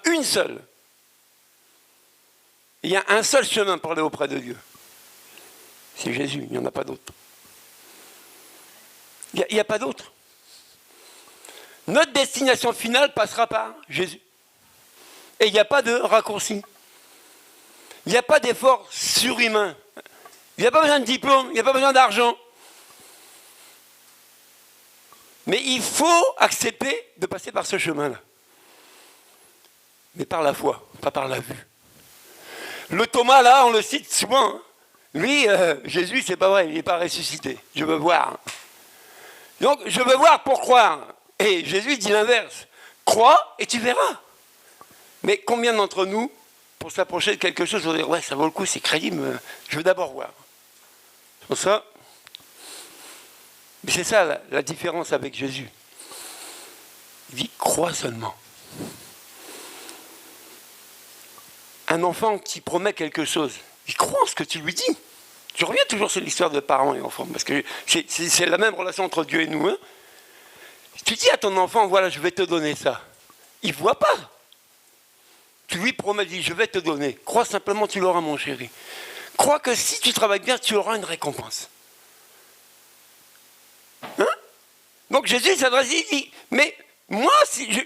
une seule. Il y a un seul chemin pour aller auprès de Dieu. C'est Jésus, il n'y en a pas d'autre. Il n'y a pas d'autre. Notre destination finale passera par Jésus. Et il n'y a pas de raccourci. Il n'y a pas d'effort surhumain. Il n'y a pas besoin de diplôme, il n'y a pas besoin d'argent. Mais il faut accepter de passer par ce chemin-là. Mais par la foi, pas par la vue. Le Thomas, là, on le cite souvent. Hein. Lui, Jésus, c'est pas vrai, il n'est pas ressuscité. Je veux voir. Donc, je veux voir pour croire. Et Jésus dit l'inverse. Crois et tu verras. Mais combien d'entre nous, pour s'approcher de quelque chose, vont dire, ouais, ça vaut le coup, c'est crédible, je veux d'abord voir. C'est pour ça. Mais c'est ça la différence avec Jésus. Il dit, crois seulement. Un enfant qui promet quelque chose, il croit en ce que tu lui dis. Je reviens toujours sur l'histoire de parents et enfants, parce que c'est la même relation entre Dieu et nous. Hein. Tu dis à ton enfant, voilà, je vais te donner ça. Il ne voit pas. Tu lui promets, dis, je vais te donner. Crois simplement, tu l'auras, mon chéri. Crois que si tu travailles bien, tu auras une récompense. Hein? Donc Jésus s'adresse, il dit, mais moi,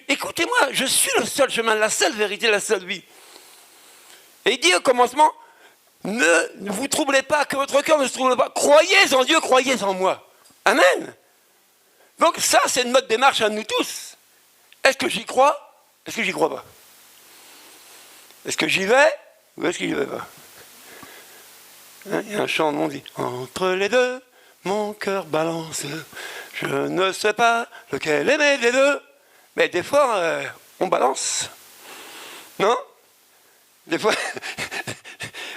écoutez-moi, je suis le seul chemin, la seule vérité, la seule vie. Et il dit au commencement, ne vous troublez pas, que votre cœur ne se trouble pas. Croyez en Dieu, croyez en moi. Amen. Donc ça, c'est notre démarche à nous tous. Est-ce que j'y crois? Est-ce que j'y crois pas? Est-ce que j'y vais? Ou est-ce que j'y vais pas? Hein, il y a un chant, on dit, entre les deux, mon cœur balance. Je ne sais pas lequel aimer des deux. Mais des fois, on balance. Non? Des fois,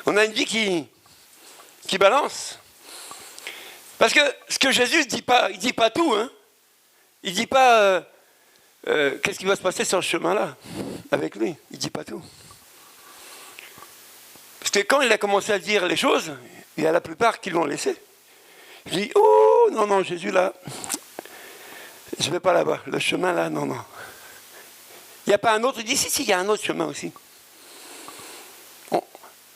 on a une vie qui balance. Parce que ce que Jésus ne dit pas, il ne dit pas tout. Hein. Il ne dit pas qu'est-ce qui va se passer sur le chemin-là avec lui. Il ne dit pas tout. Parce que quand il a commencé à dire les choses, il y a la plupart qui l'ont laissé. Il dit, oh non, Jésus là, je ne vais pas là-bas. Le chemin là, non. Il n'y a pas un autre. Il dit, si, il y a un autre chemin aussi.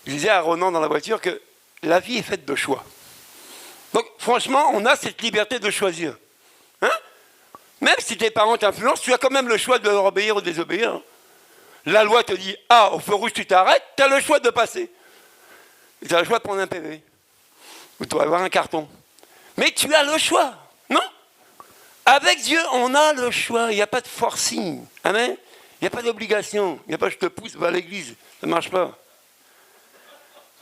Je disais à Ronan dans la voiture que la vie est faite de choix. Donc franchement, on a cette liberté de choisir. Hein? Même si tes parents t'influencent, tu as quand même le choix de leur obéir ou de désobéir. La loi te dit, au feu rouge tu t'arrêtes, tu as le choix de passer. Tu as le choix de prendre un PV. Ou tu vas avoir un carton. Mais tu as le choix, non? Avec Dieu, on a le choix. Il n'y a pas de forcing. Amen? Il n'y a pas d'obligation. Il n'y a pas je te pousse, va à l'église. Ça ne marche pas.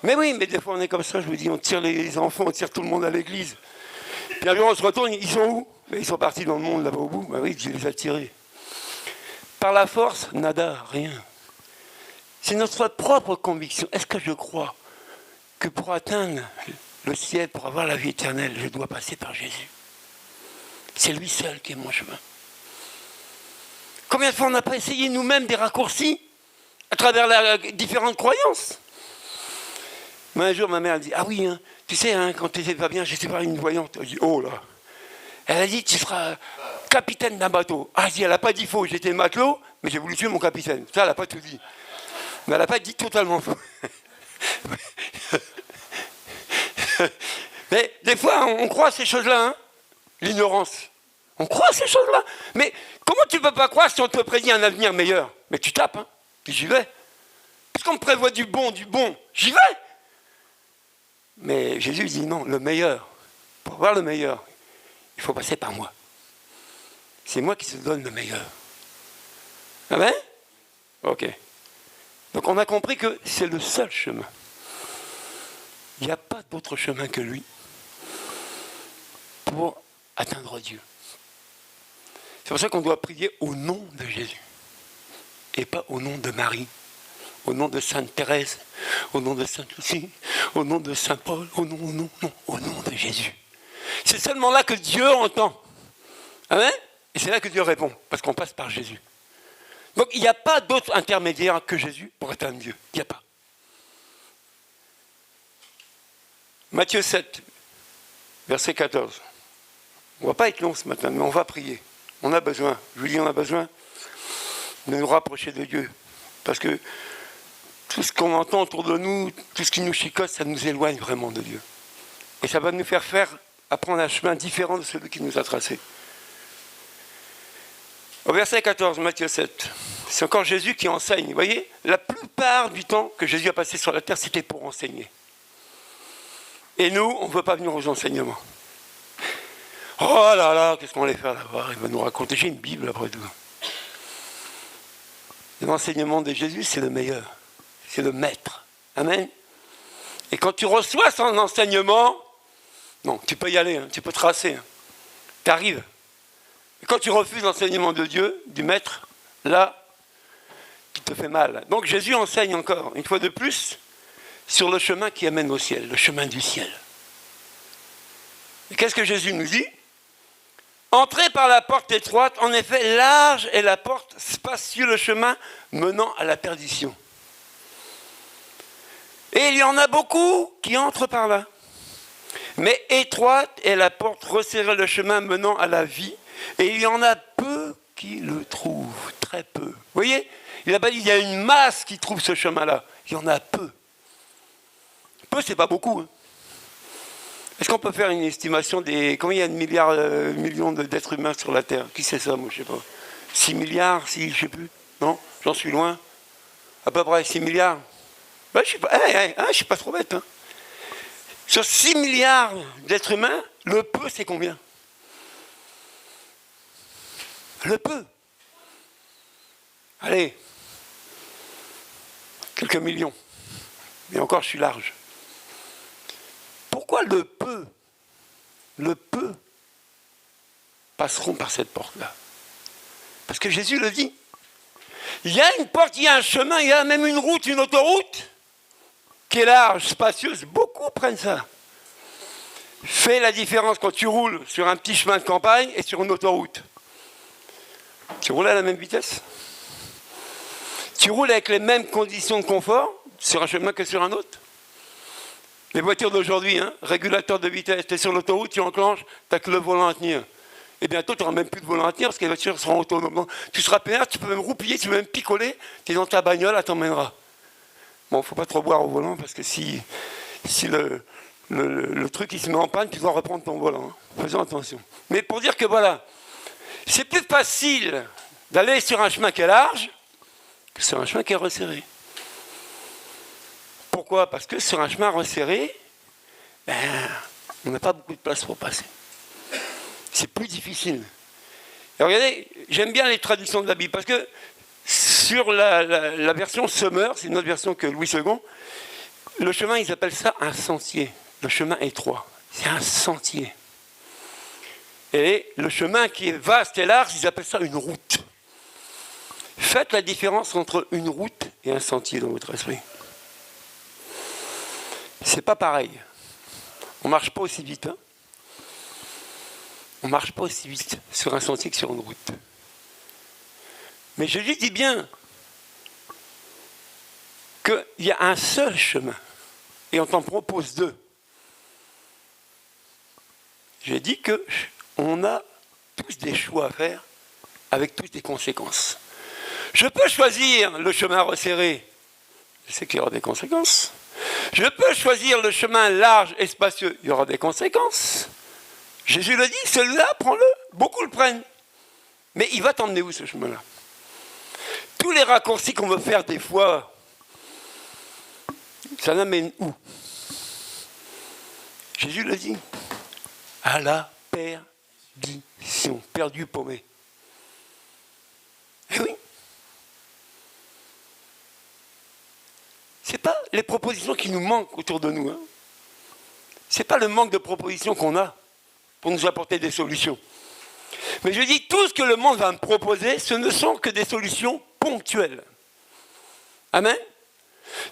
Mais oui, mais des fois on est comme ça, je vous dis, on tire les enfants, on tire tout le monde à l'église. Puis un jour on se retourne, ils sont où? Mais ils sont partis dans le monde là-bas au bout. Ben oui, je les ai tirés. Par la force, nada, rien. C'est notre propre conviction. Est-ce que je crois que pour atteindre le ciel, pour avoir la vie éternelle, je dois passer par Jésus? C'est lui seul qui est mon chemin. Combien de fois on n'a pas essayé nous-mêmes des raccourcis à travers les différentes croyances? Mais un jour, ma mère, elle dit, ah oui, hein, tu sais, hein, quand tu n'étais pas bien, j'étais pas une voyante. Elle dit, oh là. Elle a dit, tu seras capitaine d'un bateau. Ah, elle n'a pas dit faux, j'étais matelot, mais j'ai voulu tuer mon capitaine. Ça, elle n'a pas tout dit. Mais elle n'a pas dit totalement faux. Mais des fois, on croit à ces choses-là, hein, l'ignorance. On croit à ces choses-là. Mais comment tu ne peux pas croire si on te prédit un avenir meilleur? Mais tu tapes, hein, puis j'y vais. Parce qu'on me prévoit du bon, j'y vais. Mais Jésus dit non, le meilleur. Pour avoir le meilleur, il faut passer par moi. C'est moi qui te donne le meilleur. Amen? Ok. Donc on a compris que c'est le seul chemin. Il n'y a pas d'autre chemin que lui pour atteindre Dieu. C'est pour ça qu'on doit prier au nom de Jésus et pas au nom de Marie, au nom de Sainte Thérèse, au nom de Sainte Lucie, au nom de Saint Paul, au nom de Jésus. C'est seulement là que Dieu entend. Amen? Et c'est là que Dieu répond, parce qu'on passe par Jésus. Donc il n'y a pas d'autre intermédiaire que Jésus pour atteindre Dieu. Il n'y a pas. Matthieu 7, verset 14. On ne va pas être long ce matin, mais on va prier. On a besoin, je vous dis, on a besoin de nous rapprocher de Dieu Parce que tout ce qu'on entend autour de nous, tout ce qui nous chicote, ça nous éloigne vraiment de Dieu. Et ça va nous faire apprendre un chemin différent de celui qui nous a tracé. Au verset 14, Matthieu 7, c'est encore Jésus qui enseigne. Vous voyez, la plupart du temps que Jésus a passé sur la terre, c'était pour enseigner. Et nous, on ne veut pas venir aux enseignements. Oh là là, qu'est-ce qu'on allait faire là-bas? Il va nous raconter, j'ai une Bible après tout. L'enseignement de Jésus, c'est le meilleur. C'est le maître. Amen. Et quand tu reçois son enseignement, non, tu peux y aller, hein, tu peux tracer. Hein, tu arrives. Et quand tu refuses l'enseignement de Dieu, du maître, là, tu te fais mal. Donc Jésus enseigne encore, une fois de plus, sur le chemin qui amène au ciel, le chemin du ciel. Et qu'est-ce que Jésus nous dit? Entrez par la porte étroite, en effet, large est la porte, spacieux le chemin menant à la perdition. Et il y en a beaucoup qui entrent par là. Mais étroite est la porte, resserrée le chemin menant à la vie, et il y en a peu qui le trouvent, très peu. Vous voyez, il n'a pas dit il y a une masse qui trouve ce chemin-là, il y en a peu. Peu, c'est pas beaucoup. Hein. Est-ce qu'on peut faire une estimation des... Combien il y a de millions d'êtres humains sur la Terre? Qui sait ça, moi, je ne sais pas. 6 milliards, je ne sais plus. Non, j'en suis loin. À peu près 6 milliards. Ben, je ne suis pas trop bête. Hein. Sur 6 milliards d'êtres humains, le peu, c'est combien? Le peu. Allez. Quelques millions. Et encore, je suis large. Pourquoi le peu passeront par cette porte-là? Parce que Jésus le dit. Il y a une porte, il y a un chemin, il y a même une route, une autoroute qui est large, spacieuse. Beaucoup prennent ça. Fais la différence quand tu roules sur un petit chemin de campagne et sur une autoroute. Tu roules à la même vitesse. Tu roules avec les mêmes conditions de confort sur un chemin que sur un autre. Les voitures d'aujourd'hui, hein, régulateur de vitesse, tu es sur l'autoroute, tu enclenches, tu n'as que le volant à tenir. Et bientôt, tu n'auras même plus de volant à tenir parce que les voitures seront autonomes. Donc, tu seras peinard, tu peux même roupiller, tu peux même picoler, tu es dans ta bagnole, elle t'emmènera. Bon, il ne faut pas trop boire au volant parce que si le truc il se met en panne, tu dois reprendre ton volant. Hein. Faisons attention. Mais pour dire que voilà, c'est plus facile d'aller sur un chemin qui est large que sur un chemin qui est resserré. Pourquoi? Parce que sur un chemin resserré, on n'a pas beaucoup de place pour passer. C'est plus difficile. Et regardez, j'aime bien les traductions de la Bible, parce que sur la version Summer, c'est une autre version que Louis II, le chemin, ils appellent ça un sentier. Le chemin étroit, c'est un sentier. Et le chemin qui est vaste et large, ils appellent ça une route. Faites la différence entre une route et un sentier dans votre esprit. C'est pas pareil. On ne marche pas aussi vite. Hein. On ne marche pas aussi vite sur un sentier que sur une route. Mais je lui dis bien qu'il y a un seul chemin. Et on t'en propose deux. J'ai dit qu'on a tous des choix à faire avec toutes des conséquences. Je peux choisir le chemin resserré. Je sais qu'il y aura des conséquences. Je peux choisir le chemin large et spacieux. Il y aura des conséquences. Jésus le dit, celui-là, prends-le. Beaucoup le prennent. Mais il va t'emmener où ce chemin-là? Tous les raccourcis qu'on veut faire des fois, ça n'amène où? Jésus le dit. À la perdition. Perdu, paumé. Eh oui. Ce n'est pas les propositions qui nous manquent autour de nous. Hein. Ce n'est pas le manque de propositions qu'on a pour nous apporter des solutions. Mais je dis, tout ce que le monde va me proposer, ce ne sont que des solutions ponctuelles. Amen.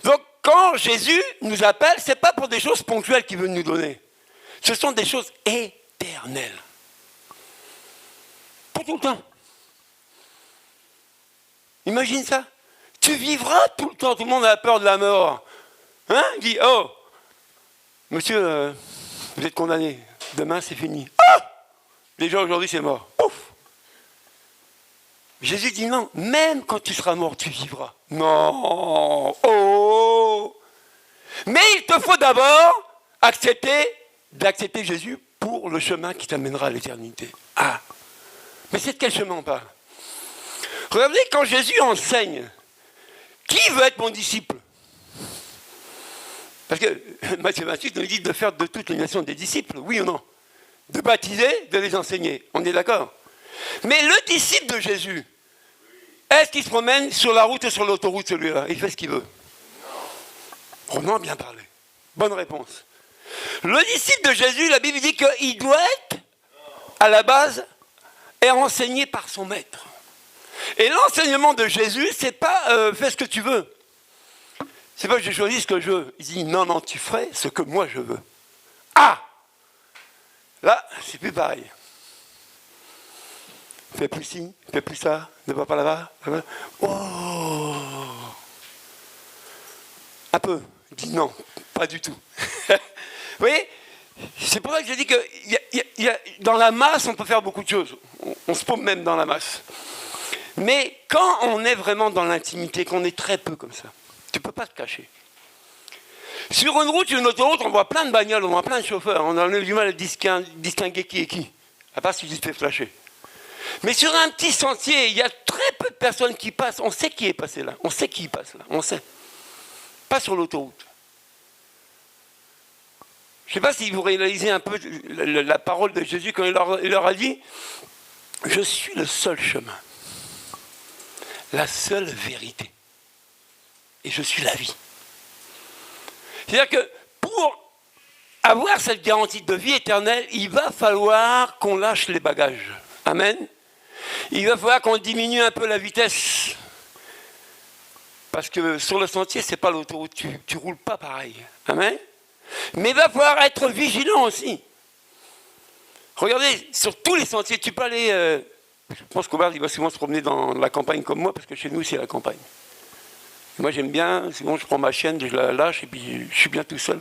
Donc, quand Jésus nous appelle, ce n'est pas pour des choses ponctuelles qu'il veut nous donner. Ce sont des choses éternelles. Pour tout le temps. Imagine ça. Tu vivras tout le temps. Tout le monde a peur de la mort. Hein? Il dit, oh, monsieur, vous êtes condamné. Demain, c'est fini. Ah! Déjà, aujourd'hui, c'est mort. Pouf! Jésus dit non, même quand tu seras mort, tu vivras. Non, oh. Mais il te faut d'abord d'accepter Jésus pour le chemin qui t'amènera à l'éternité. Ah, mais c'est de quel chemin on parle? Regardez, quand Jésus enseigne, qui veut être mon disciple? Parce que Matthieu 28 nous dit de faire de toutes les nations des disciples, oui ou non? De baptiser, de les enseigner. On est d'accord? Mais le disciple de Jésus, est-ce qu'il se promène sur la route et sur l'autoroute, celui-là? Il fait ce qu'il veut. On a bien parlé. Bonne réponse. Le disciple de Jésus, la Bible dit qu'il doit être, à la base, est enseigné par son maître. Et l'enseignement de Jésus, c'est pas fais ce que tu veux. C'est pas je choisis ce que je veux. Il dit non, tu ferais ce que moi je veux. Ah! Là, c'est plus pareil. Fais plus ci, fais plus ça, ne va pas là-bas. Oh! Un peu. Il dit non, pas du tout. Vous voyez? C'est pour ça que je dis que dans la masse, on peut faire beaucoup de choses. On se paume même dans la masse. Mais quand on est vraiment dans l'intimité, qu'on est très peu comme ça, tu ne peux pas te cacher. Sur une route, une autoroute, on voit plein de bagnoles, on voit plein de chauffeurs. On a du mal à distinguer qui est qui, à part si tu te fais flasher. Mais sur un petit sentier, il y a très peu de personnes qui passent. On sait qui est passé là, on sait qui passe là, on sait. Pas sur l'autoroute. Je ne sais pas si vous réalisez un peu la parole de Jésus quand il leur a dit « Je suis le seul chemin, la seule vérité, et je suis la vie. » C'est-à-dire que pour avoir cette garantie de vie éternelle, il va falloir qu'on lâche les bagages. Amen. Il va falloir qu'on diminue un peu la vitesse. Parce que sur le sentier, ce n'est pas l'autoroute, tu ne roules pas pareil. Amen. Mais il va falloir être vigilant aussi. Regardez, sur tous les sentiers, tu peux aller... je pense qu'Aubert, il va souvent se promener dans la campagne comme moi, parce que chez nous, c'est la campagne. Moi, j'aime bien, souvent je prends ma chienne, je la lâche, et puis je suis bien tout seul.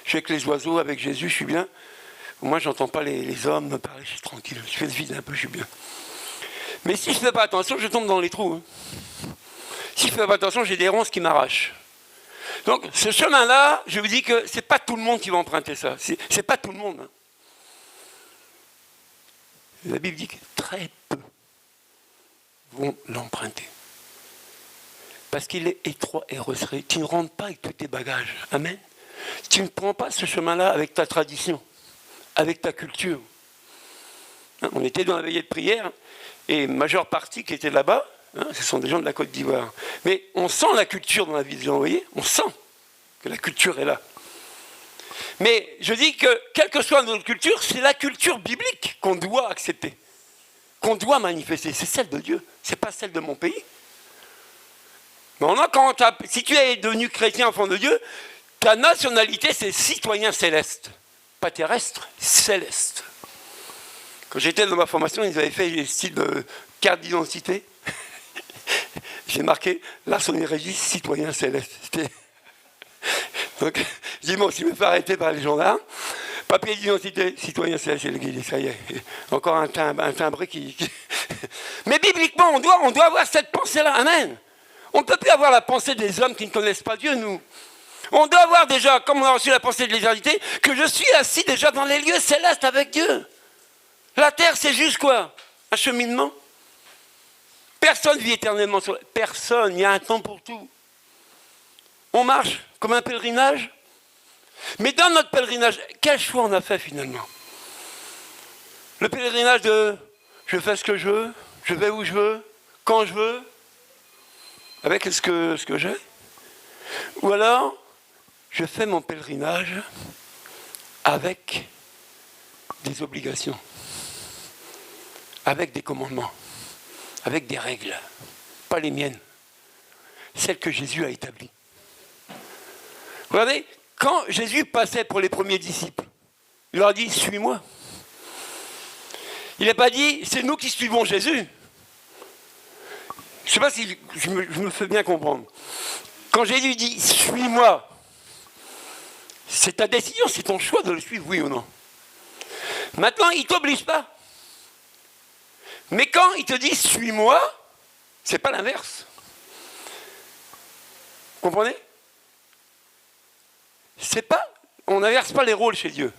Je suis avec les oiseaux, avec Jésus, je suis bien. Au moins, je n'entends pas les hommes me parler, je suis tranquille. Je fais le vide un peu, je suis bien. Mais si je ne fais pas attention, je tombe dans les trous. Si je ne fais pas attention, j'ai des ronces qui m'arrachent. Donc, ce chemin-là, je vous dis que ce n'est pas tout le monde qui va emprunter ça. C'est pas tout le monde. La Bible dit que très peu vont l'emprunter. Parce qu'il est étroit et resserré. Tu ne rentres pas avec tous tes bagages. Amen. Tu ne prends pas ce chemin-là avec ta tradition, avec ta culture. On était dans la veillée de prière, et majeure partie qui était là-bas, ce sont des gens de la Côte d'Ivoire. Mais on sent la culture dans la vie des gens, vous voyez? On sent que la culture est là. Mais je dis que, quelle que soit notre culture, c'est la culture biblique qu'on doit accepter, qu'on doit manifester. C'est celle de Dieu, ce n'est pas celle de mon pays. Maintenant, si tu es devenu chrétien, enfant de Dieu, ta nationalité, c'est citoyen céleste. Pas terrestre, céleste. Quand j'étais dans ma formation, ils avaient fait le style de carte d'identité. J'ai marqué Larsonnier Régis, citoyen céleste. Donc, je dis, bon, si je me fais arrêter par les gendarmes, papier d'identité, citoyen céleste, j'ai le guide, ça y est. Encore un timbre qui... Mais bibliquement, on doit avoir cette pensée-là. Amen. On ne peut plus avoir la pensée des hommes qui ne connaissent pas Dieu, nous. On doit avoir déjà, comme on a reçu la pensée de l'éternité, que je suis assis déjà dans les lieux célestes avec Dieu. La terre, c'est juste quoi? Un cheminement. Personne vit éternellement sur la terre. Personne, il y a un temps pour tout. On marche comme un pèlerinage. Mais dans notre pèlerinage, quel choix on a fait finalement? Le pèlerinage de je fais ce que je veux, je vais où je veux, quand je veux, avec ce que j'ai. Ou alors, je fais mon pèlerinage avec des obligations, avec des commandements, avec des règles, pas les miennes, celles que Jésus a établies. Regardez, quand Jésus passait pour les premiers disciples, il leur a dit « Suis-moi ». Il n'a pas dit « C'est nous qui suivons Jésus ». Je ne sais pas si je me fais bien comprendre. Quand Jésus dit « Suis-moi », c'est ta décision, c'est ton choix de le suivre, oui ou non. Maintenant, il ne t'oblige pas. Mais quand il te dit « Suis-moi », C'est pas l'inverse. Vous comprenez? C'est pas, on n'inverse pas les rôles chez Dieu.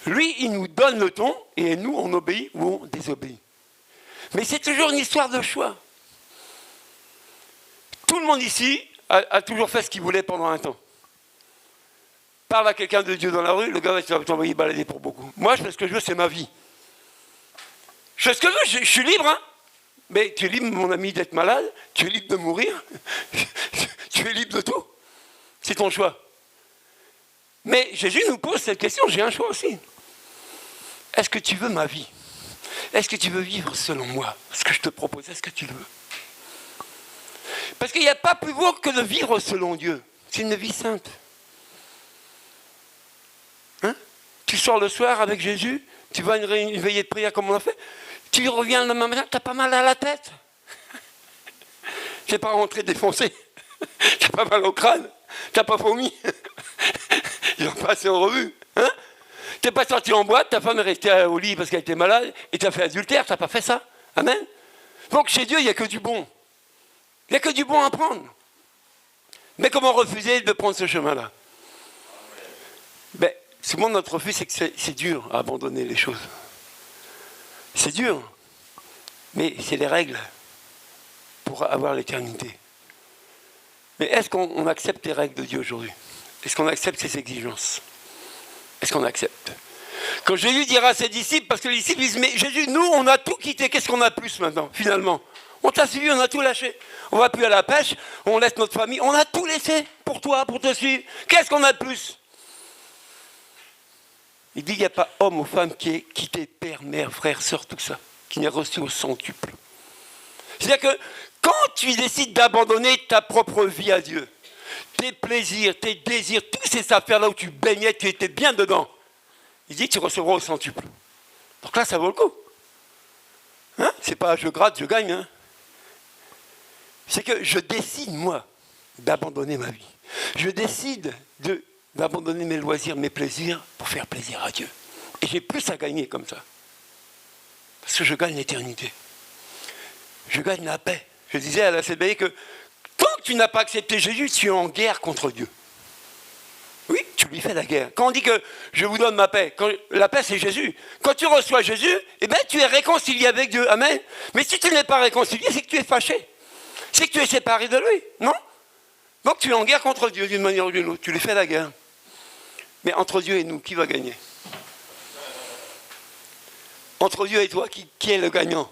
Lui, il nous donne le ton, et nous, on obéit ou on désobéit. Mais c'est toujours une histoire de choix. Tout le monde ici a toujours fait ce qu'il voulait pendant un temps. Parle à quelqu'un de Dieu dans la rue, le gars va t'envoyer balader pour beaucoup. Moi, je fais ce que je veux, c'est ma vie. Je fais ce que je veux, je suis libre, hein. Mais tu es libre, mon ami, d'être malade, tu es libre de mourir, tu es libre de tout. C'est ton choix. Mais Jésus nous pose cette question, j'ai un choix aussi. Est-ce que tu veux ma vie? Est-ce que tu veux vivre selon moi? Ce que je te propose, est-ce que tu le veux? Parce qu'il n'y a pas plus beau que de vivre selon Dieu. C'est une vie sainte. Hein? Tu sors le soir avec Jésus, tu vas à une veillée de prière comme on a fait, tu reviens le lendemain matin, tu n'as pas mal à la tête. Tu n'es pas rentré défoncé. Tu n'as pas mal au crâne. Tu n'as pas vomi. Ils ont passé en revue. Hein? Tu n'es pas sorti en boîte, ta femme est restée au lit parce qu'elle était malade et tu as fait adultère, tu n'as pas fait ça. Amen. Donc chez Dieu, il n'y a que du bon. Il n'y a que du bon à prendre. Mais comment refuser de prendre ce chemin-là? Ben, souvent notre refus, c'est que c'est dur à abandonner les choses. C'est dur. Mais c'est les règles pour avoir l'éternité. Mais est-ce qu'on accepte les règles de Dieu aujourd'hui? Est-ce qu'on accepte ses exigences? Est-ce qu'on accepte? Quand Jésus dira à ses disciples, parce que les disciples disent, mais Jésus, nous, on a tout quitté, qu'est-ce qu'on a plus maintenant, finalement? On t'a suivi, on a tout lâché. On va plus à la pêche, on laisse notre famille, on a tout laissé pour toi, pour te suivre. Qu'est-ce qu'on a de plus? Il dit, il n'y a pas homme ou femme qui ait quitté père, mère, frère, sœur, tout ça, qui n'ait reçu au centuple. C'est-à-dire que quand tu décides d'abandonner ta propre vie à Dieu, tes plaisirs, tes désirs, toutes ces affaires-là où tu baignais, tu étais bien dedans, il dit, tu recevras au centuple. Donc là, ça vaut le coup. Hein? C'est pas je gratte, je gagne. Hein? C'est que je décide, moi, d'abandonner ma vie. Je décide d'abandonner mes loisirs, mes plaisirs, pour faire plaisir à Dieu. Et j'ai plus à gagner comme ça. Parce que je gagne l'éternité. Je gagne la paix. Je disais à la CBI que tant que tu n'as pas accepté Jésus, tu es en guerre contre Dieu. Oui, tu lui fais la guerre. Quand on dit que je vous donne ma paix, la paix c'est Jésus. Quand tu reçois Jésus, eh bien, tu es réconcilié avec Dieu. Amen. Mais si tu n'es pas réconcilié, c'est que tu es fâché. C'est que tu es séparé de lui. Non? Donc tu es en guerre contre Dieu d'une manière ou d'une autre. Tu lui fais la guerre. Mais entre Dieu et nous, qui va gagner? Entre Dieu et toi, qui est le gagnant?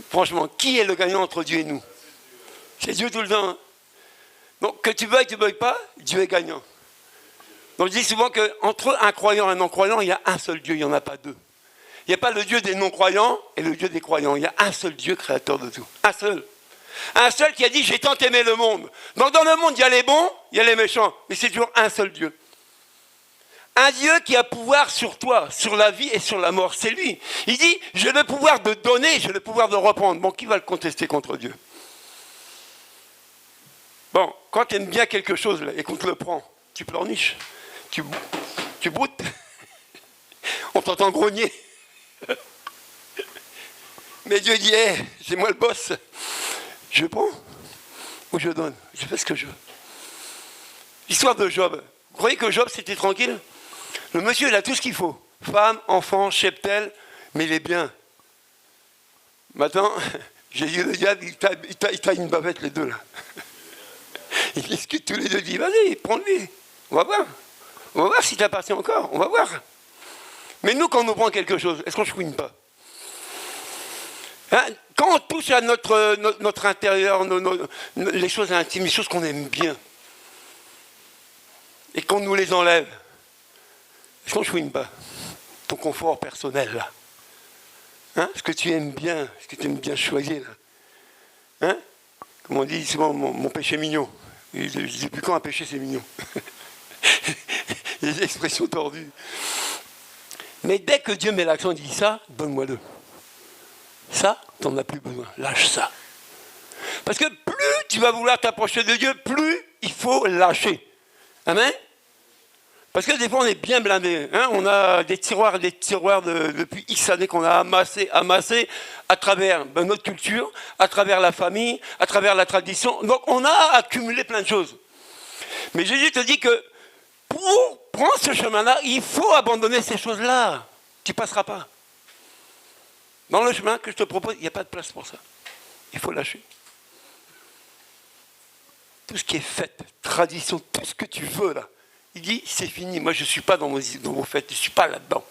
Franchement, qui est le gagnant entre Dieu et nous? C'est Dieu tout le temps. Hein? Donc, que tu veuilles, tu ne veuilles pas, Dieu est gagnant. Donc, je dis souvent qu'entre un croyant et un non-croyant, il y a un seul Dieu, il n'y en a pas deux. Il n'y a pas le Dieu des non-croyants et le Dieu des croyants. Il y a un seul Dieu créateur de tout. Un seul. Un seul qui a dit, j'ai tant aimé le monde. Donc, dans le monde, il y a les bons, il y a les méchants. Mais c'est toujours un seul Dieu. Un Dieu qui a pouvoir sur toi, sur la vie et sur la mort. C'est lui. Il dit, j'ai le pouvoir de donner, j'ai le pouvoir de reprendre. Bon, qui va le contester contre Dieu? Bon, quand tu aimes bien quelque chose là, et qu'on te le prend, tu pleurniches, tu broutes, on t'entend grogner. Mais Dieu dit, hey, c'est moi le boss. Je prends ou je donne. Je fais ce que je veux. L'histoire de Job. Vous croyez que Job, c'était tranquille? Le monsieur, il a tout ce qu'il faut. Femme, enfant, cheptel, mais il est bien. Maintenant, j'ai dit, le diable, il taille une bavette les deux là. Ils discutent tous les deux, ils disent, vas-y, prends-lui. On va voir. On va voir s'il t'appartient encore. On va voir. Mais nous, quand on nous prend quelque chose, est-ce qu'on ne chouine pas? Hein? Quand on touche à notre intérieur, les choses intimes, les choses qu'on aime bien, et qu'on nous les enlève, est-ce qu'on ne chouine pas? Ton confort personnel, là. Hein? Ce que tu aimes bien, ce que tu aimes bien choisir, là. Hein? Comme on dit souvent, mon péché mignon. Je ne dis plus quand un péché, c'est mignon. Il y a des expressions tordues. Mais dès que Dieu met l'accent, il dit ça, donne-moi-le. Ça, tu n'en as plus besoin. Lâche ça. Parce que plus tu vas vouloir t'approcher de Dieu, plus il faut lâcher. Amen? Parce que des fois, on est bien blindé. Hein, on a des tiroirs depuis X années qu'on a amassés à travers notre culture, à travers la famille, à travers la tradition. Donc, on a accumulé plein de choses. Mais Jésus te dit que pour prendre ce chemin-là, il faut abandonner ces choses-là. Tu ne passeras pas. Dans le chemin que je te propose, il n'y a pas de place pour ça. Il faut lâcher. Tout ce qui est fête, tradition, tout ce que tu veux là. Il dit, c'est fini, moi je ne suis pas dans vos fêtes, je ne suis pas là-dedans.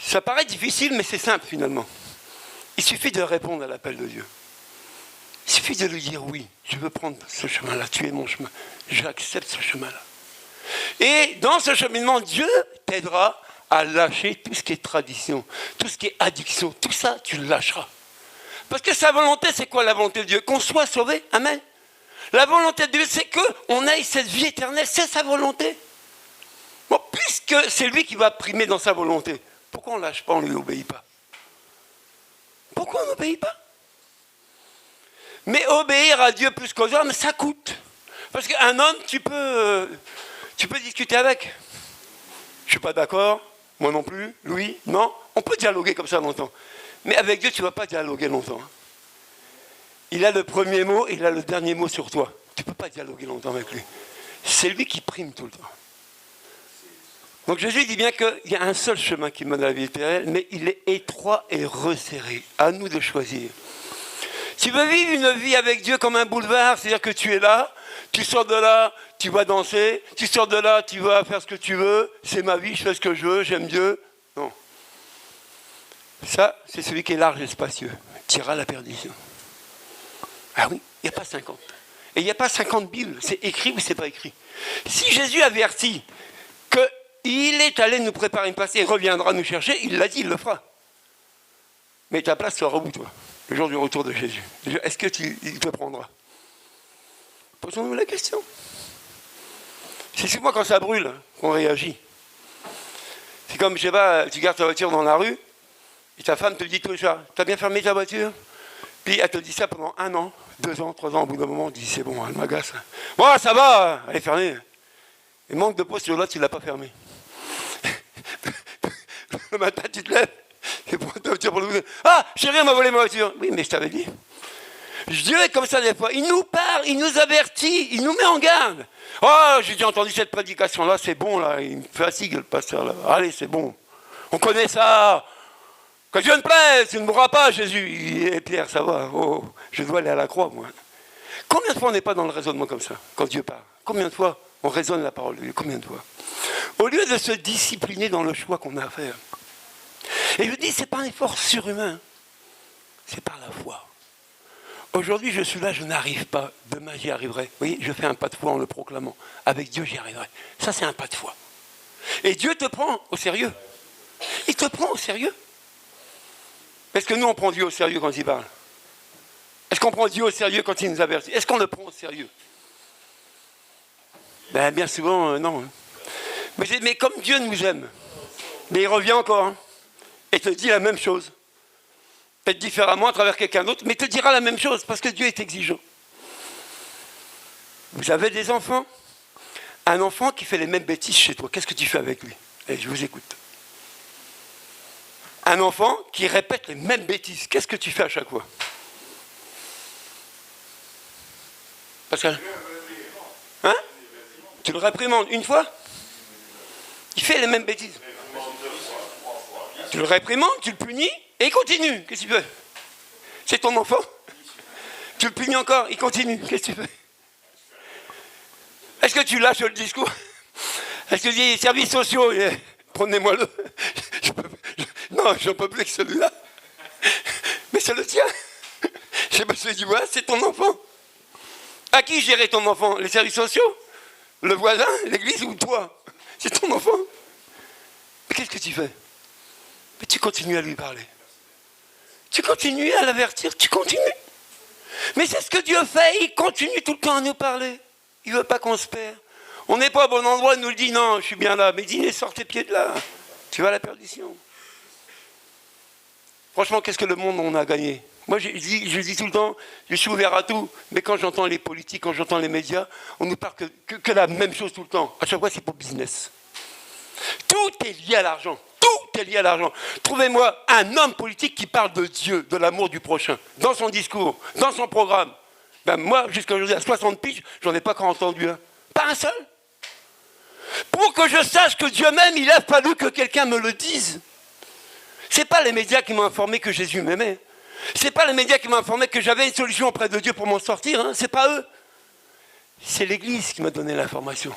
Ça paraît difficile, mais c'est simple finalement. Il suffit de répondre à l'appel de Dieu. Il suffit de lui dire, oui, je veux prendre ce chemin-là, tu es mon chemin, j'accepte ce chemin-là. Et dans ce cheminement, Dieu t'aidera à lâcher tout ce qui est tradition, tout ce qui est addiction, tout ça, tu le lâcheras. Parce que sa volonté, c'est quoi la volonté de Dieu? Qu'on soit sauvé, amen. La volonté de Dieu, c'est qu'on aille cette vie éternelle, c'est sa volonté. Bon, puisque c'est lui qui va primer dans sa volonté, pourquoi on ne lâche pas, on ne lui obéit pas? Pourquoi on n'obéit pas? Mais obéir à Dieu plus qu'aux hommes, ça coûte. Parce qu'un homme, tu peux discuter avec. Je ne suis pas d'accord, moi non plus, Louis, non. On peut dialoguer comme ça longtemps. Mais avec Dieu, tu ne vas pas dialoguer longtemps. Il a le premier mot, il a le dernier mot sur toi. Tu ne peux pas dialoguer longtemps avec lui. C'est lui qui prime tout le temps. Donc Jésus dit bien qu'il y a un seul chemin qui mène à la vie éternelle, mais il est étroit et resserré. À nous de choisir. Tu veux vivre une vie avec Dieu comme un boulevard, c'est-à-dire que tu es là, tu sors de là, tu vas danser, tu sors de là, tu vas faire ce que tu veux, c'est ma vie, je fais ce que je veux, j'aime Dieu. Non. Ça, c'est celui qui est large et spacieux. Tu iras à la perdition. Ah oui, il n'y a pas 50. Et il n'y a pas 50 Bibles. C'est écrit ou c'est pas écrit. Si Jésus avertit qu'il est allé nous préparer une place et reviendra nous chercher, il l'a dit, il le fera. Mais ta place sera où, toi? Le jour du retour de Jésus. Est-ce qu'il te prendra? Posons-nous la question. C'est souvent quand ça brûle qu'on réagit. C'est comme, je sais pas, tu gardes ta voiture dans la rue, et ta femme te dit tout ça. Tu as bien fermé ta voiture? Puis elle te dit ça pendant 1 an, 2 ans, 3 ans, au bout d'un moment, tu dis c'est bon, elle m'agace. Bon, ça va, elle est fermée. Et manque de peau, sur l'autre, tu ne l'as pas fermée. Le matin, tu te lèves, et prends ta voiture pour le bout. Ah, chérie, on m'a volé ma voiture. Oui, mais je t'avais dit. Dieu est comme ça des fois. Il nous parle, il nous avertit, il nous met en garde. Oh, j'ai déjà entendu cette prédication-là, c'est bon, là. Il me fatigue, le pasteur, là. Allez, c'est bon. On connaît ça. Que Dieu ne plaise, tu ne mourras pas, Jésus. Et Pierre, ça va. Oh, je dois aller à la croix, moi. Combien de fois on n'est pas dans le raisonnement comme ça, quand Dieu parle? Combien de fois on raisonne la parole de Dieu? Combien de fois? Au lieu de se discipliner dans le choix qu'on a à faire. Et je dis, ce n'est pas un effort surhumain. C'est par la foi. Aujourd'hui, je suis là, je n'arrive pas. Demain, j'y arriverai. Vous voyez, je fais un pas de foi en le proclamant. Avec Dieu, j'y arriverai. Ça, c'est un pas de foi. Et Dieu te prend au sérieux. Il te prend au sérieux. Est-ce que nous, on prend Dieu au sérieux quand il parle? Est-ce qu'on prend Dieu au sérieux quand il nous avertit? Est-ce qu'on le prend au sérieux? Ben, bien souvent, non. Mais comme Dieu nous aime, mais il revient encore, hein, et te dit la même chose. Peut-être différemment à travers quelqu'un d'autre, mais te dira la même chose, parce que Dieu est exigeant. Vous avez des enfants? Un enfant qui fait les mêmes bêtises chez toi, qu'est-ce que tu fais avec lui? Et je vous écoute. Un enfant qui répète les mêmes bêtises, qu'est-ce que tu fais à chaque fois? Pascal? Hein? Tu le réprimandes une fois? Il fait les mêmes bêtises. Tu le réprimandes, tu le punis, et il continue. Qu'est-ce que tu fais? C'est ton enfant. Tu le punis encore, il continue. Qu'est-ce que tu fais? Est-ce que tu lâches le discours? Est-ce que tu dis, services sociaux, prenez-moi-le. Non, j'en peux plus que celui-là. Mais c'est le tien. Je me suis dit, ouais, c'est ton enfant. À qui gérer ton enfant? Les services sociaux? Le voisin? L'église ou toi? C'est ton enfant. Mais qu'est-ce que tu fais? Mais tu continues à lui parler. Tu continues à l'avertir, tu continues. Mais c'est ce que Dieu fait, il continue tout le temps à nous parler. Il ne veut pas qu'on se perde. On n'est pas au bon endroit, il nous le dit, non, je suis bien là. Mais il dit, sors tes pieds de là. Tu vas à la perdition. Franchement, qu'est-ce que le monde on a gagné Moi, je dis tout le temps, je suis ouvert à tout, mais quand j'entends les politiques, quand j'entends les médias, on ne parle que la même chose tout le temps. À chaque fois, c'est pour business. Tout est lié à l'argent. Tout est lié à l'argent. Trouvez-moi un homme politique qui parle de Dieu, de l'amour du prochain, dans son discours, dans son programme. Ben moi, jusqu'à aujourd'hui, à 60 piges, j'en ai pas encore entendu un. Pas un seul. Pour que je sache que Dieu m'aime, il a fallu que quelqu'un me le dise. C'est pas les médias qui m'ont informé que Jésus m'aimait. C'est pas les médias qui m'ont informé que j'avais une solution auprès de Dieu pour m'en sortir. Hein. C'est pas eux. C'est l'Église qui m'a donné l'information.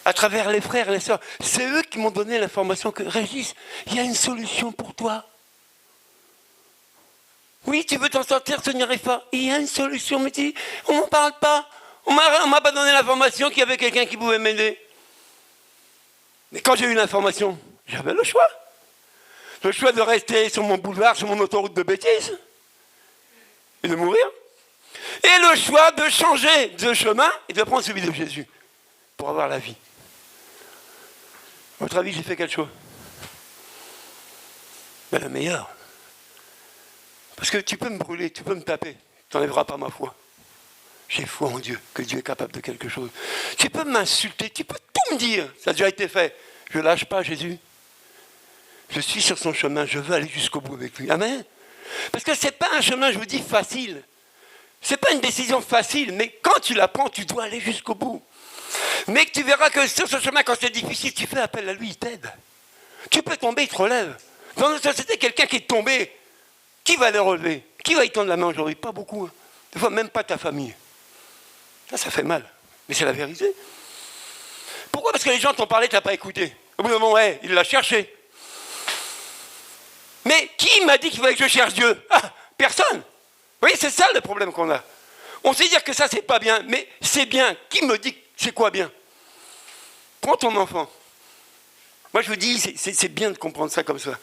À travers les frères et les sœurs. C'est eux qui m'ont donné l'information que, Régis, il y a une solution pour toi. Oui, tu veux t'en sortir, tu n'y arrives pas. Il y a une solution, mais on ne m'en parle pas. On ne m'a pas donné l'information qu'il y avait quelqu'un qui pouvait m'aider. Mais quand j'ai eu l'information, j'avais le choix. Le choix de rester sur mon boulevard, sur mon autoroute de bêtises, et de mourir. Et le choix de changer de chemin et de prendre celui de Jésus pour avoir la vie. À votre avis, j'ai fait quel choix? Ben, le meilleur. Parce que tu peux me brûler, tu peux me taper, tu n'enlèveras pas ma foi. J'ai foi en Dieu, que Dieu est capable de quelque chose. Tu peux m'insulter, tu peux tout me dire, ça a déjà été fait. Je ne lâche pas Jésus. Je suis sur son chemin, je veux aller jusqu'au bout avec lui. Amen. Parce que ce n'est pas un chemin, je vous dis, facile. Ce n'est pas une décision facile, mais quand tu la prends, tu dois aller jusqu'au bout. Mais tu verras que sur ce chemin, quand c'est difficile, tu fais appel à lui, il t'aide. Tu peux tomber, il te relève. Dans notre société, quelqu'un qui est tombé, qui va le relever? Qui va y tendre la main aujourd'hui? Pas beaucoup. Hein. Des fois, même pas ta famille. Ça fait mal. Mais c'est la vérité. Pourquoi? Parce que les gens t'ont parlé, tu n'as pas écouté. Au bout d'un moment, ouais, il l'a cherché. Mais qui m'a dit qu'il fallait que je cherche Dieu? Ah, personne. Vous voyez, c'est ça le problème qu'on a. On sait dire que ça, c'est pas bien, mais c'est bien. Qui me dit c'est quoi bien? Prends ton enfant. Moi, je vous dis, c'est bien de comprendre ça comme ça.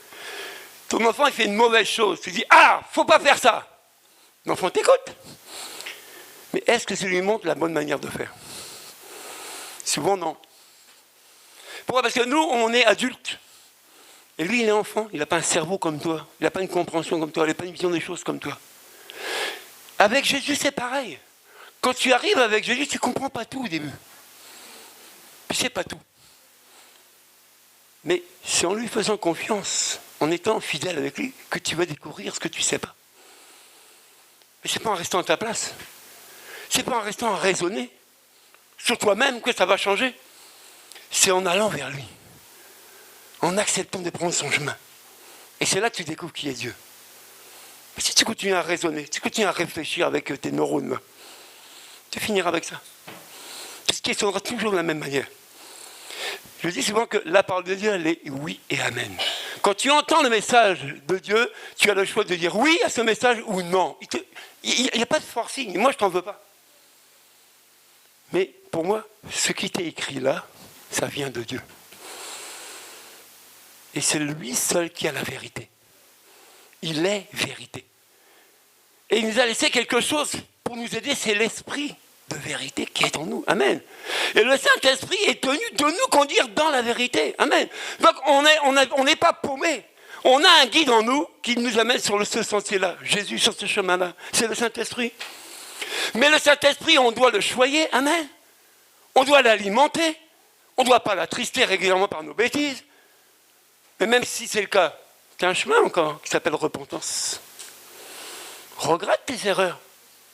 Ton enfant, il fait une mauvaise chose. Tu dis, ah, faut pas faire ça. L'enfant t'écoute. Mais est-ce que ça lui montre la bonne manière de faire? Souvent, non. Pourquoi? Parce que nous, on est adultes. Et lui, il est enfant. Il n'a pas un cerveau comme toi. Il n'a pas une compréhension comme toi. Il n'a pas une vision des choses comme toi. Avec Jésus, c'est pareil. Quand tu arrives avec Jésus, tu ne comprends pas tout au début. Tu ne sais pas tout. Mais c'est en lui faisant confiance, en étant fidèle avec lui, que tu vas découvrir ce que tu ne sais pas. Mais ce n'est pas en restant à ta place. Ce n'est pas en restant à raisonner sur toi-même que ça va changer. C'est en allant vers lui. En acceptant de prendre son chemin. Et c'est là que tu découvres qui est Dieu. Mais si tu continues à raisonner, si tu continues à réfléchir avec tes neurones, tu finiras avec ça. C'est ce qui sera toujours de la même manière. Je dis souvent que la parole de Dieu, elle est oui et amen. Quand tu entends le message de Dieu, tu as le choix de dire oui à ce message ou non. Il n'y a pas de forcing. Moi, je ne t'en veux pas. Mais pour moi, ce qui t'est écrit là, ça vient de Dieu. Et c'est lui seul qui a la vérité. Il est vérité. Et il nous a laissé quelque chose pour nous aider, c'est l'esprit de vérité qui est en nous. Amen. Et le Saint-Esprit est tenu de nous conduire dans la vérité. Amen. Donc on n'est pas paumé. On a un guide en nous qui nous amène sur ce sentier-là. Jésus sur ce chemin-là. C'est le Saint-Esprit. Mais le Saint-Esprit, on doit le choyer. Amen. On doit l'alimenter. On ne doit pas l'attrister régulièrement par nos bêtises. Mais même si c'est le cas, tu as un chemin encore qui s'appelle repentance. Regrette tes erreurs.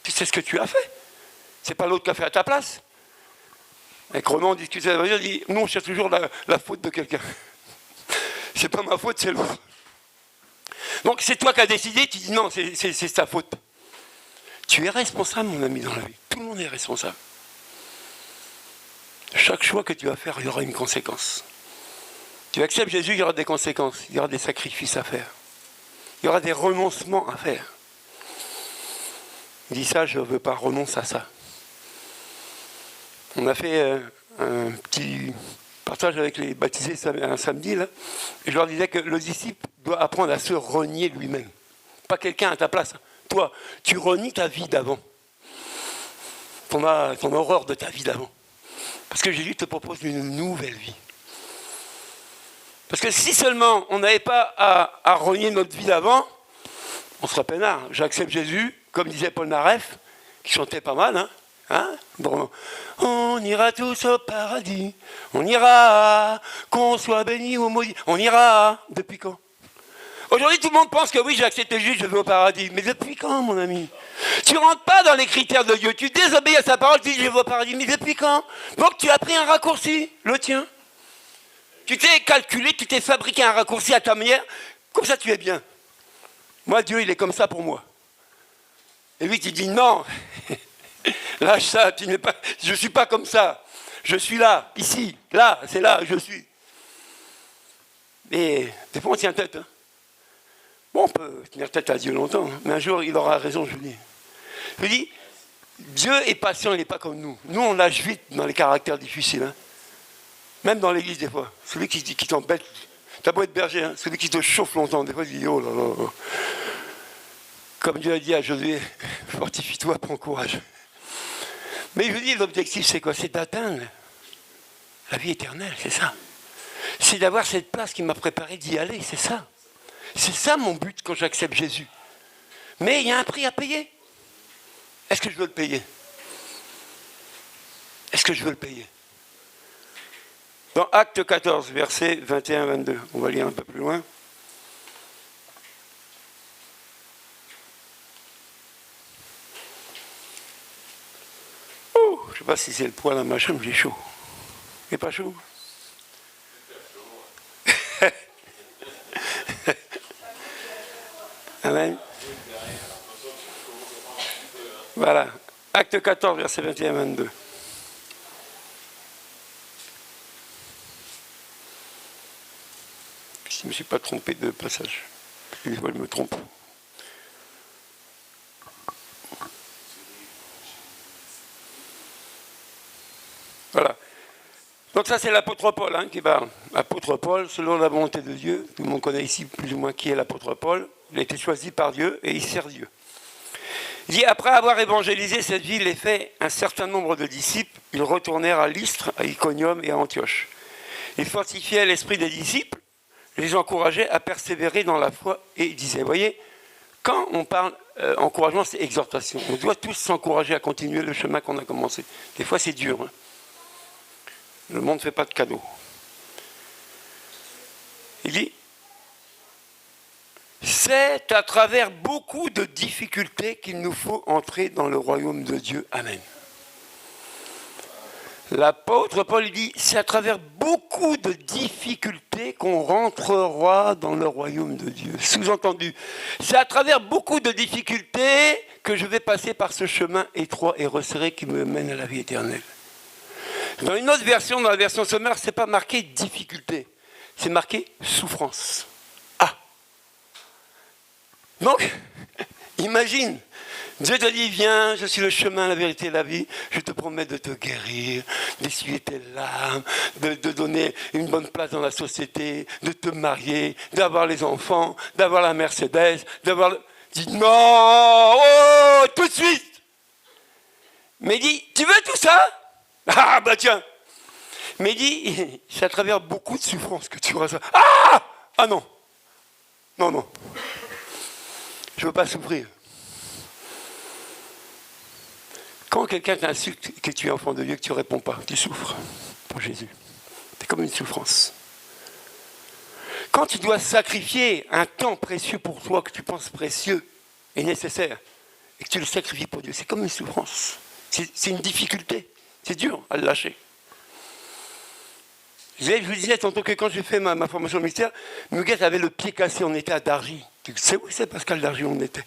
Tu sais ce que tu as fait. C'est pas l'autre qui a fait à ta place. Avec Ronan, on discutait, il dit, nous on cherche toujours la faute de quelqu'un. C'est pas ma faute, c'est l'autre. Donc c'est toi qui as décidé, tu dis non, c'est ta faute. Tu es responsable, mon ami, dans la vie. Tout le monde est responsable. Chaque choix que tu vas faire, il y aura une conséquence. Tu acceptes Jésus, il y aura des conséquences, il y aura des sacrifices à faire. Il y aura des renoncements à faire. Il dit ça, je ne veux pas, renonce à ça. On a fait un petit partage avec les baptisés un samedi, là, et je leur disais que le disciple doit apprendre à se renier lui-même. Pas quelqu'un à ta place. Toi, tu renies ta vie d'avant. Ton horreur de ta vie d'avant. Parce que Jésus te propose une nouvelle vie. Parce que si seulement on n'avait pas à renier notre vie d'avant, on sera peinard. J'accepte Jésus, comme disait Paul Naref, qui chantait pas mal, hein. Hein? Bon. On ira tous au paradis, on ira, qu'on soit béni ou maudit, on ira. Depuis quand? Aujourd'hui, tout le monde pense que oui, j'ai accepté Jésus, je vais au paradis. Mais depuis quand, mon ami? Tu ne rentres pas dans les critères de Dieu, tu désobéis à sa parole, tu dis je vais au paradis. Mais depuis quand? Donc tu as pris un raccourci, le tien. Tu t'es calculé, tu t'es fabriqué un raccourci à ta manière, comme ça tu es bien. Moi, Dieu, il est comme ça pour moi. Et lui, tu dis non. Lâche ça, tu n'es pas, je ne suis pas comme ça. Je suis là, ici, là, c'est là, je suis. Et des fois, on tient tête. Hein. Bon, on peut tenir tête à Dieu longtemps, hein, mais un jour, il aura raison, je vous dis. Je vous dis, Dieu est patient, il n'est pas comme nous. Nous, on lâche vite dans les caractères difficiles. Hein. Même dans l'église, des fois. Celui qui t'embête, t'as beau être berger, hein, celui qui te chauffe longtemps, des fois, il dit, oh là là. Comme Dieu a dit à Josué, fortifie-toi, prends courage. Mais je vous dis, l'objectif, c'est quoi? C'est d'atteindre la vie éternelle, c'est ça. C'est d'avoir cette place qui m'a préparé d'y aller, c'est ça. C'est ça mon but quand j'accepte Jésus. Mais il y a un prix à payer. Est-ce que je veux le payer? Est-ce que je veux le payer? Dans Acte 14, versets 21-22, on va lire un peu plus loin. Je ne sais pas si c'est le poil à ma chambre, j'ai chaud. Il n'est pas chaud? Amen. Voilà. Acte 14, verset 21-22. Je ne me suis pas trompé de passage. Des fois, je me trompe. Voilà. Donc ça, c'est l'apôtre Paul hein, qui parle. Apôtre Paul, selon la volonté de Dieu. Tout le monde connaît ici plus ou moins qui est l'apôtre Paul. Il a été choisi par Dieu et il sert Dieu. Il dit, après avoir évangélisé cette ville et fait un certain nombre de disciples, ils retournèrent à Lystre, à Iconium et à Antioche. Ils fortifiaient l'esprit des disciples, les encourageaient à persévérer dans la foi et ils disaient, vous voyez, quand on parle encouragement, c'est exhortation. On doit tous s'encourager à continuer le chemin qu'on a commencé. Des fois, c'est dur. Hein. Le monde ne fait pas de cadeaux. Il dit, c'est à travers beaucoup de difficultés qu'il nous faut entrer dans le royaume de Dieu. Amen. L'apôtre Paul dit, c'est à travers beaucoup de difficultés qu'on rentrera dans le royaume de Dieu. Sous-entendu, c'est à travers beaucoup de difficultés que je vais passer par ce chemin étroit et resserré qui me mène à la vie éternelle. Dans une autre version, dans la version sommaire, ce n'est pas marqué difficulté, c'est marqué souffrance. Ah! Donc, imagine, Dieu te dit, viens, je suis le chemin, la vérité et la vie, je te promets de te guérir, d'essuyer tes larmes, de donner une bonne place dans la société, de te marier, d'avoir les enfants, d'avoir la Mercedes, d'avoir le... Dis non, oh, tout de suite! Mais dis, tu veux tout ça? Ah, bah tiens. Mais dis, c'est à travers beaucoup de souffrances que tu auras ça. Ah! Ah non. Non, non. Je ne veux pas souffrir. Quand quelqu'un t'insulte, que tu es enfant de Dieu, que tu ne réponds pas, tu souffres pour Jésus. C'est comme une souffrance. Quand tu dois sacrifier un temps précieux pour toi, que tu penses précieux et nécessaire, et que tu le sacrifies pour Dieu, c'est comme une souffrance. C'est une difficulté. C'est dur à le lâcher. Je vous disais tantôt que quand j'ai fait ma formation au ministère, Muguette avait le pied cassé, on était à Dargy. Tu sais où c'est Pascal Dargy où on était?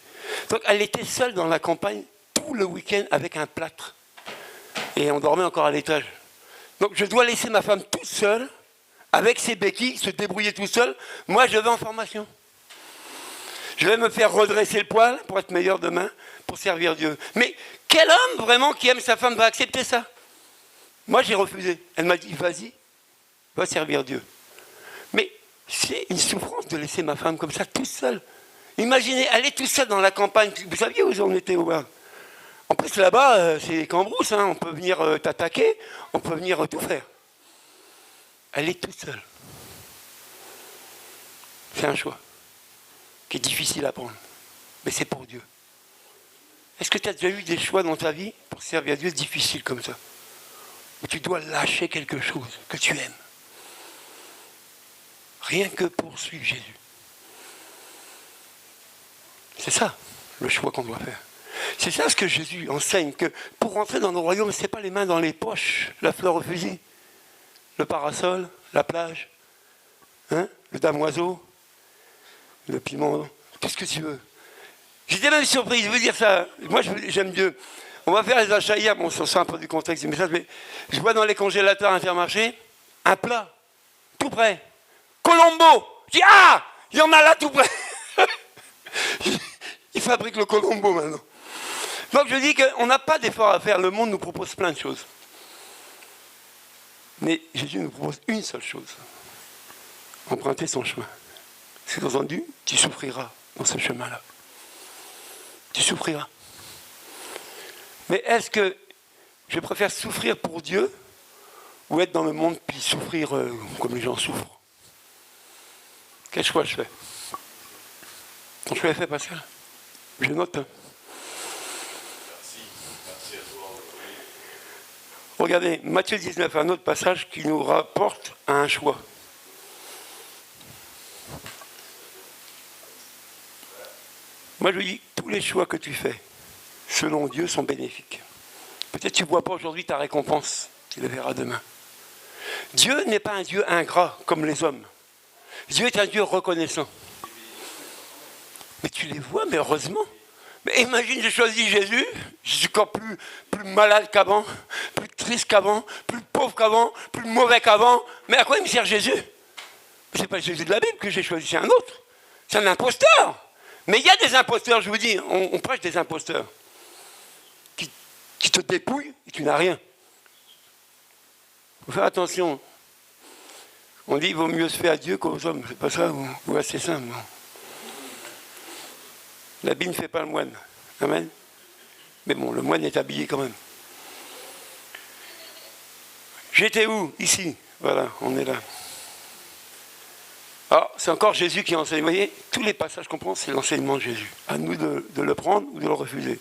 Donc elle était seule dans la campagne tout le week-end avec un plâtre. Et on dormait encore à l'étage. Donc je dois laisser ma femme toute seule, avec ses béquilles, se débrouiller tout seul. Moi je vais en formation. Je vais me faire redresser le poil pour être meilleur demain, pour servir Dieu. Mais quel homme vraiment qui aime sa femme va accepter ça? Moi, j'ai refusé. Elle m'a dit, vas-y, va servir Dieu. Mais c'est une souffrance de laisser ma femme comme ça, toute seule. Imaginez, elle est toute seule dans la campagne. Vous saviez où on était au bar? En plus, là-bas, c'est les cambrousses. Hein. On peut venir t'attaquer, on peut venir tout faire. Elle est toute seule. C'est un choix qui est difficile à prendre. mais c'est pour Dieu. Est-ce que tu as déjà eu des choix dans ta vie pour servir à Dieu difficiles comme ça? Où tu dois lâcher quelque chose que tu aimes. Rien que pour suivre Jésus. C'est ça le choix qu'on doit faire. C'est ça ce que Jésus enseigne, que pour rentrer dans le royaume, ce n'est pas les mains dans les poches, la fleur au fusil, le parasol, la plage, hein, le damoiseau, le piment, tout ce que tu veux. J'étais même surpris, je veux dire ça, moi j'aime Dieu. On va faire les achats hier, bon, ça sort un peu du contexte du message, mais je vois dans les congélateurs Intermarché un plat, tout prêt. Colombo! Je dis, ah! Il y en a là tout près! Ils fabriquent le Colombo maintenant. Donc je dis qu'on n'a pas d'effort à faire, le monde nous propose plein de choses. Mais Jésus nous propose une seule chose, emprunter son chemin. C'est entendu, tu souffriras dans ce chemin-là. Tu souffriras. Mais est-ce que je préfère souffrir pour Dieu ou être dans le monde puis souffrir comme les gens souffrent? Quel choix je fais? Ton choix est fait, Pascal? Je note. Merci à toi. Regardez, Matthieu 19, un autre passage qui nous rapporte à un choix. Moi, je lui dis, tous les choix que tu fais, selon Dieu, sont bénéfiques. Peut-être tu ne vois pas aujourd'hui ta récompense, tu le verras demain. Dieu n'est pas un Dieu ingrat comme les hommes. Dieu est un Dieu reconnaissant. Mais tu les vois, mais heureusement. Mais imagine, j'ai choisi Jésus, je suis encore plus malade qu'avant, plus triste qu'avant, plus pauvre qu'avant, plus mauvais qu'avant. Mais à quoi il me sert Jésus? Ce n'est pas le Jésus de la Bible que j'ai choisi, c'est un autre. C'est un imposteur. Mais il y a des imposteurs, je vous dis, on prêche des imposteurs qui te dépouillent et tu n'as rien. Il faut faire attention. On dit qu'il vaut mieux se faire à Dieu qu'aux hommes, c'est pas ça, ou assez simple. Non. L'habit ne fait pas le moine. Amen. Mais bon, le moine est habillé quand même. J'étais où? Ici. Voilà, on est là. Alors, c'est encore Jésus qui enseigne. Vous voyez, tous les passages qu'on prend, c'est l'enseignement de Jésus. À nous de le prendre ou de le refuser.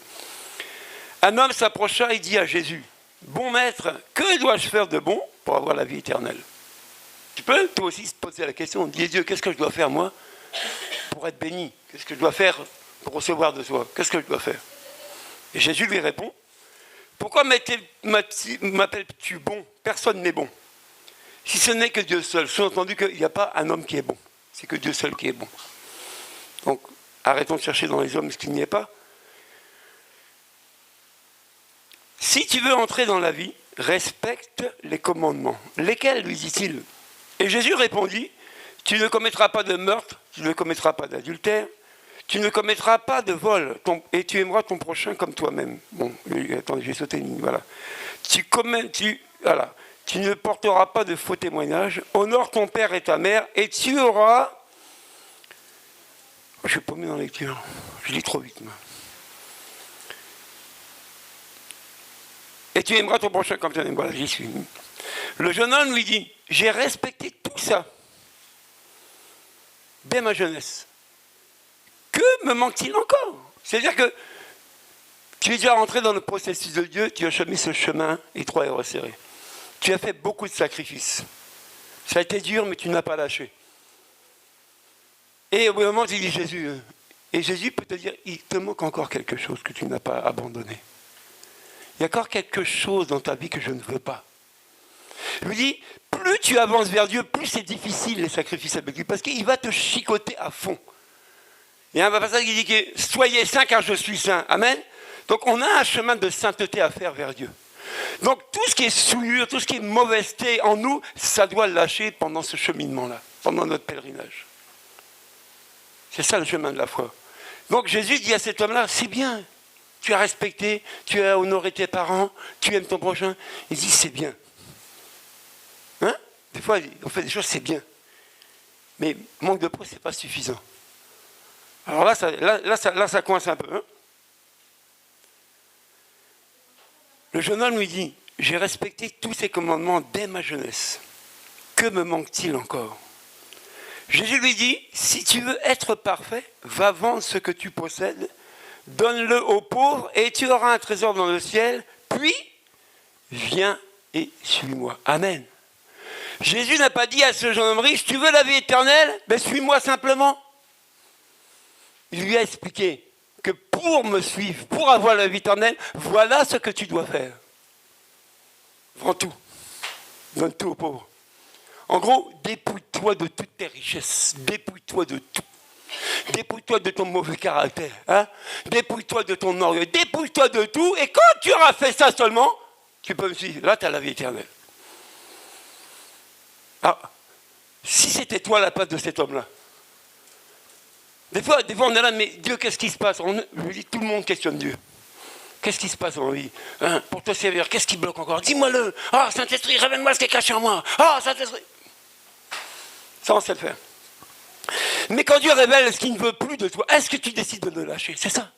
Un homme s'approcha et dit à Jésus, « Bon maître, que dois-je faire de bon pour avoir la vie éternelle ?» Tu peux toi aussi se poser la question, dis Dieu, qu'est-ce que je dois faire moi pour être béni? Qu'est-ce que je dois faire pour recevoir de toi? Qu'est-ce que je dois faire? Et Jésus lui répond, pourquoi m'appelles-tu bon? Personne n'est bon. Si ce n'est que Dieu seul. Sous-entendu qu'il n'y a pas un homme qui est bon. C'est que Dieu seul qui est bon. Donc, arrêtons de chercher dans les hommes ce qu'il n'y est pas. Si tu veux entrer dans la vie, respecte les commandements. Lesquels, lui dit-il? Et Jésus répondit, tu ne commettras pas de meurtre, tu ne commettras pas d'adultère, tu ne commettras pas de vol, et tu aimeras ton prochain comme toi-même. Bon, attendez, j'ai sauté une ligne, voilà. Tu ne porteras pas de faux témoignages, honore ton père et ta mère, et tu auras... Je suis paumé dans la lecture, je lis trop vite, moi. Et tu aimeras ton prochain comme toi-même. Voilà, j'y suis. Le jeune homme lui dit, j'ai respecté tout ça dès ma jeunesse. Que me manque-t-il encore? C'est-à-dire que tu es déjà rentré dans le processus de Dieu, tu as chemin ce chemin étroit et resserré. Tu as fait beaucoup de sacrifices. Ça a été dur, mais tu n'as pas lâché. Et au bout d'un moment, tu dis Jésus. Et Jésus peut te dire, il te manque encore quelque chose que tu n'as pas abandonné. Il y a encore quelque chose dans ta vie que je ne veux pas. Je lui dis, plus tu avances vers Dieu, plus c'est difficile les sacrifices avec lui, parce qu'il va te chicoter à fond. Il y a un passage qui dit que soyez saints car je suis saint. Amen. Donc on a un chemin de sainteté à faire vers Dieu. Donc tout ce qui est souillure, tout ce qui est mauvaiseté en nous, ça doit le lâcher pendant ce cheminement-là, pendant notre pèlerinage. C'est ça le chemin de la foi. Donc Jésus dit à cet homme-là, c'est bien, tu as respecté, tu as honoré tes parents, tu aimes ton prochain. Il dit, c'est bien. Hein? Des fois, on fait des choses, c'est bien. Mais manque de peau, ce n'est pas suffisant. Alors là, ça coince un peu. Hein? Le jeune homme lui dit, j'ai respecté tous ces commandements dès ma jeunesse. Que me manque-t-il encore? Jésus lui dit, si tu veux être parfait, va vendre ce que tu possèdes, donne-le aux pauvres et tu auras un trésor dans le ciel, puis viens et suis-moi. Amen. Jésus n'a pas dit à ce jeune homme riche, tu veux la vie éternelle? Ben suis-moi simplement. Il lui a expliqué que pour me suivre, pour avoir la vie éternelle, voilà ce que tu dois faire. Vends tout. Donne tout aux pauvres. En gros, dépouille-toi de toutes tes richesses. Dépouille-toi de tout. Dépouille-toi de ton mauvais caractère. Hein? Dépouille-toi de ton orgueil. Dépouille-toi de tout. Et quand tu auras fait ça seulement, tu peux me suivre. Là, tu as la vie éternelle. Ah, si c'était toi à la place de cet homme-là. Des fois, on est là, mais Dieu, qu'est-ce qui se passe? Je dis, tout le monde questionne Dieu. Qu'est-ce qui se passe dans la vie hein, pour te servir? Qu'est-ce qui bloque encore? Dis-moi-le. Ah, oh, Saint-Esprit, révèle-moi ce qui est caché en moi. Ah, oh, Saint-Esprit. Ça, on sait le faire. Mais quand Dieu révèle ce qu'il ne veut plus de toi, est-ce que tu décides de le lâcher? C'est ça.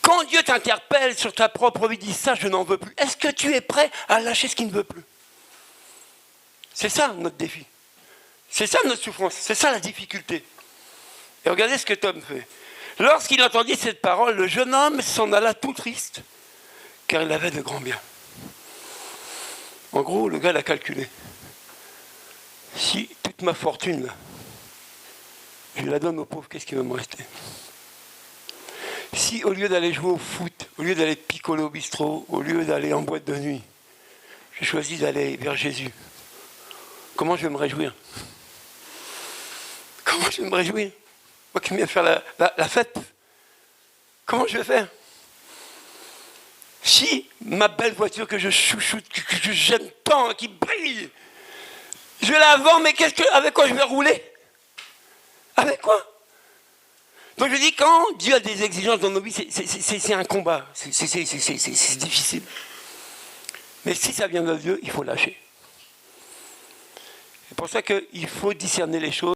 Quand Dieu t'interpelle sur ta propre vie, dit ça, je n'en veux plus. Est-ce que tu es prêt à lâcher ce qu'il ne veut plus? C'est ça notre défi. C'est ça notre souffrance. C'est ça la difficulté. Et regardez ce que Tom fait. Lorsqu'il entendit cette parole, le jeune homme s'en alla tout triste, car il avait de grands biens. En gros, le gars l'a calculé. Si toute ma fortune, là, je la donne aux pauvres, qu'est-ce qui va me rester? Si au lieu d'aller jouer au foot, au lieu d'aller picoler au bistrot, au lieu d'aller en boîte de nuit, j'ai choisi d'aller vers Jésus, comment je vais me réjouir? Comment je vais me réjouir? Moi qui viens faire la fête, comment je vais faire? Si ma belle voiture que je chouchoute, que j'aime tant, qui brille, je la vends, mais avec quoi je vais rouler? Avec quoi? Donc je dis, quand Dieu a des exigences dans nos vies, c'est un combat, c'est difficile. Mais si ça vient de Dieu, il faut lâcher. C'est pour ça qu'il faut discerner les choses.